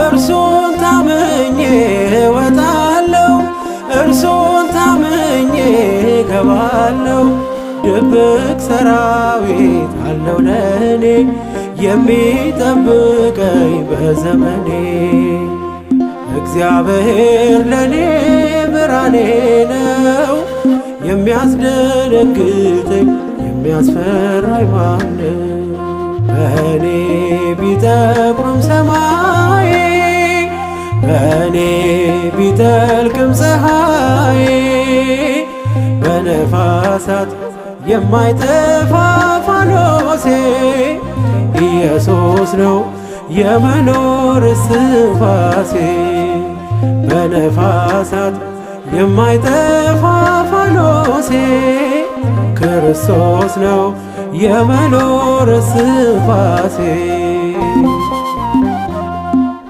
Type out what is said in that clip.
እርሱን ታምኜ እወጣለሁ፣ እርሱን ታምኜ እገባለሁ። ድብቅ ሰራዊት አለው ለኔ የሚጠብቀኝ በዘመኔ። እግዚአብሔር ለኔ ብርሃኔ ነው፣ የሚያስደነግጠኝ የሚያስፈራኝ ማነው? በእኔ ቢጠቁርም ሰማይ በእኔ ቢጠልቅም ፀሐይ በነፋሳት የማይጠፋ ፋኖሴ ኢየሱስ ነው የመኖር እስትንፋሴ። በነፋሳት የማይጠፋ ፋኖሴ ክርስቶስ ነው የመኖር እስትንፋሴ።